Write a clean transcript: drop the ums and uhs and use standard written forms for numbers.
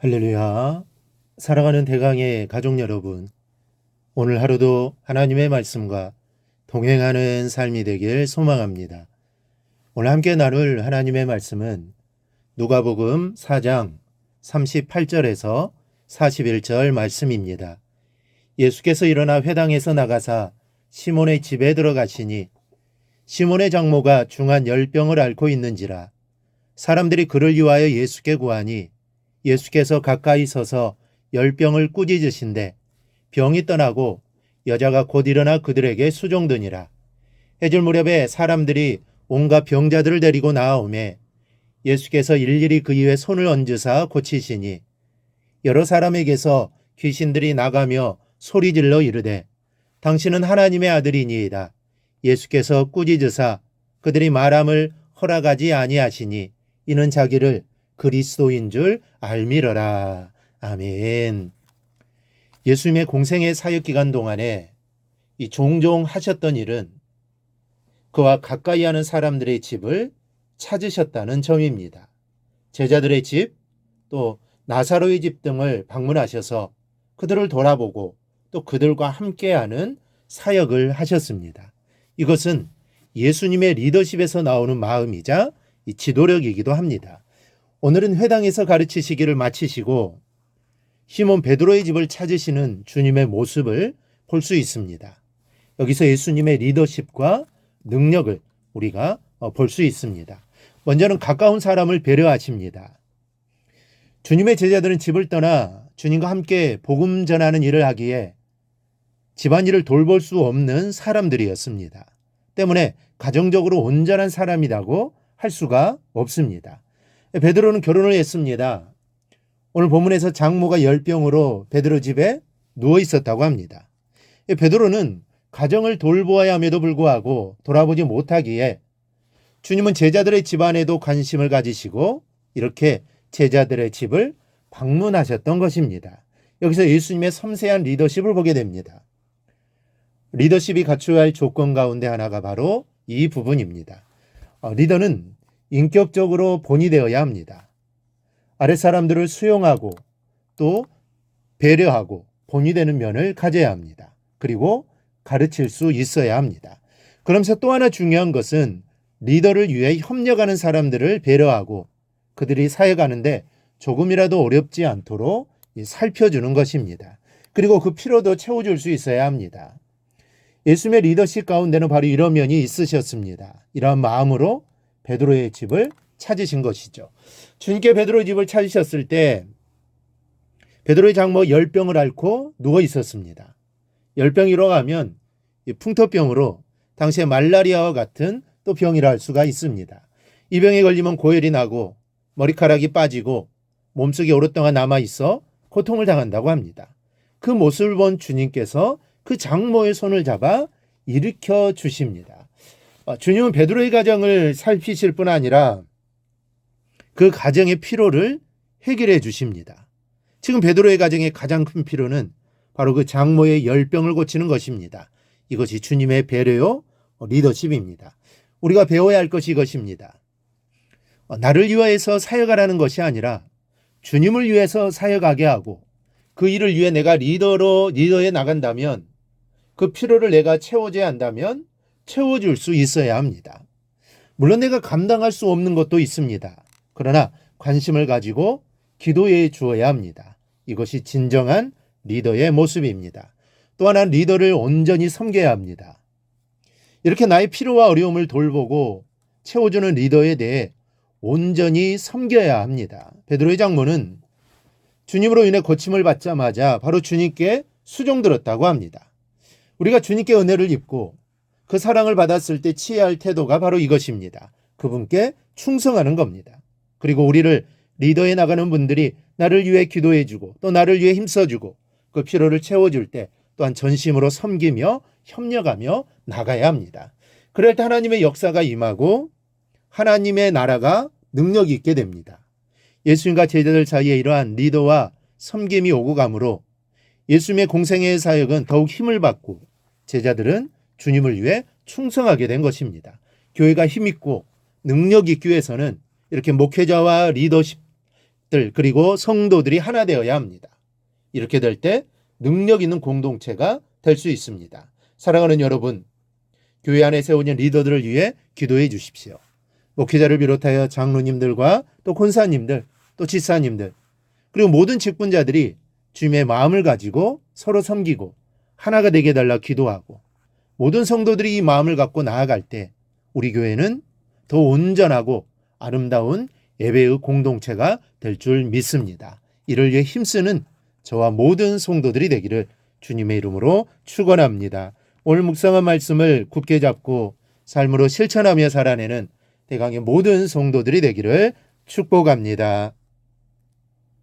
할렐루야. 사랑하는 대강의 가족 여러분, 오늘 하루도 하나님의 말씀과 동행하는 삶이 되길 소망합니다. 오늘 함께 나눌 하나님의 말씀은 누가복음 4장 38절에서 41절 말씀입니다. 예수께서 일어나 회당에서 나가사 시몬의 집에 들어가시니 시몬의 장모가 중한 열병을 앓고 있는지라. 사람들이 그를 위하여 예수께 구하니 예수께서 가까이 서서 열병을 꾸짖으신데 병이 떠나고 여자가 곧 일어나 그들에게 수종드니라. 해질 무렵에 사람들이 온갖 병자들을 데리고 나아오매 예수께서 일일이 그 위에 손을 얹으사 고치시니 여러 사람에게서 귀신들이 나가며 소리질러 이르되 당신은 하나님의 아들이니이다. 예수께서 꾸짖으사 그들이 말함을 허락하지 아니하시니 이는 자기를 그리스도인 줄 알미러라. 아멘. 예수님의 공생의 사역 기간 동안에 이 종종 하셨던 일은 그와 가까이 하는 사람들의 집을 찾으셨다는 점입니다. 제자들의 집, 또 나사로의 집 등을 방문하셔서 그들을 돌아보고 또 그들과 함께하는 사역을 하셨습니다. 이것은 예수님의 리더십에서 나오는 마음이자 이 지도력이기도 합니다. 오늘은 회당에서 가르치시기를 마치시고 시몬 베드로의 집을 찾으시는 주님의 모습을 볼 수 있습니다. 여기서 예수님의 리더십과 능력을 우리가 볼 수 있습니다. 먼저는 가까운 사람을 배려하십니다. 주님의 제자들은 집을 떠나 주님과 함께 복음 전하는 일을 하기에 집안일을 돌볼 수 없는 사람들이었습니다. 때문에 가정적으로 온전한 사람이라고 할 수가 없습니다. 베드로는 결혼을 했습니다. 오늘 본문에서 장모가 열병으로 베드로 집에 누워 있었다고 합니다. 베드로는 가정을 돌보아야 함에도 불구하고 돌아보지 못하기에 주님은 제자들의 집안에도 관심을 가지시고 이렇게 제자들의 집을 방문하셨던 것입니다. 여기서 예수님의 섬세한 리더십을 보게 됩니다. 리더십이 갖춰야 할 조건 가운데 하나가 바로 이 부분입니다. 리더는 인격적으로 본이 되어야 합니다. 아랫사람들을 수용하고 또 배려하고 본이 되는 면을 가져야 합니다. 그리고 가르칠 수 있어야 합니다. 그러면서 또 하나 중요한 것은 리더를 위해 협력하는 사람들을 배려하고 그들이 사역하는데 조금이라도 어렵지 않도록 살펴주는 것입니다. 그리고 그 필요도 채워줄 수 있어야 합니다. 예수님의 리더십 가운데는 바로 이런 면이 있으셨습니다. 이러한 마음으로 베드로의 집을 찾으신 것이죠. 주님께 베드로의 집을 찾으셨을 때 베드로의 장모 열병을 앓고 누워 있었습니다. 열병이라고 하면 풍토병으로 당시에 말라리아와 같은 또 병이라 할 수가 있습니다. 이 병에 걸리면 고열이 나고 머리카락이 빠지고 몸속에 오랫동안 남아있어 고통을 당한다고 합니다. 그 모습을 본 주님께서 그 장모의 손을 잡아 일으켜 주십니다. 주님은 베드로의 가정을 살피실 뿐 아니라 그 가정의 필요를 해결해 주십니다. 지금 베드로의 가정의 가장 큰 필요는 바로 그 장모의 열병을 고치는 것입니다. 이것이 주님의 배려요 리더십입니다. 우리가 배워야 할 것이 이것입니다. 나를 위하여서 사역하라는 것이 아니라 주님을 위해서 사역하게 하고 그 일을 위해 내가 리더에 나간다면 그 필요를 내가 채워줘야 한다면 채워줄 수 있어야 합니다. 물론 내가 감당할 수 없는 것도 있습니다. 그러나 관심을 가지고 기도해 주어야 합니다. 이것이 진정한 리더의 모습입니다. 또 하나 리더를 온전히 섬겨야 합니다. 이렇게 나의 필요와 어려움을 돌보고 채워주는 리더에 대해 온전히 섬겨야 합니다. 베드로의 장모는 주님으로 인해 고침을 받자마자 바로 주님께 수종들었다고 합니다. 우리가 주님께 은혜를 입고 그 사랑을 받았을 때 취해야 할 태도가 바로 이것입니다. 그분께 충성하는 겁니다. 그리고 우리를 리더에 나가는 분들이 나를 위해 기도해주고 또 나를 위해 힘써주고 그 필요를 채워줄 때 또한 전심으로 섬기며 협력하며 나가야 합니다. 그럴 때 하나님의 역사가 임하고 하나님의 나라가 능력이 있게 됩니다. 예수님과 제자들 사이에 이러한 리더와 섬김이 오고 가므로 예수님의 공생애의 사역은 더욱 힘을 받고 제자들은 주님을 위해 충성하게 된 것입니다. 교회가 힘있고 능력이 있기 위해서는 이렇게 목회자와 리더십 가족들 그리고 성도들이 하나 되어야 합니다. 이렇게 될 때 능력 있는 공동체가 될 수 있습니다. 사랑하는 여러분, 교회 안에 세워진 리더들을 위해 기도해 주십시오. 목회자를 비롯하여 장로님들과 또 권사님들, 또 지사님들, 그리고 모든 직분자들이 주님의 마음을 가지고 서로 섬기고 하나가 되게 해달라 기도하고 모든 성도들이 이 마음을 갖고 나아갈 때 우리 교회는 더 온전하고 아름다운 예배의 공동체가 될 줄 믿습니다. 이를 위해 힘쓰는 저와 모든 성도들이 되기를 주님의 이름으로 축원합니다. 오늘 묵상한 말씀을 굳게 잡고 삶으로 실천하며 살아내는 대강의 모든 성도들이 되기를 축복합니다.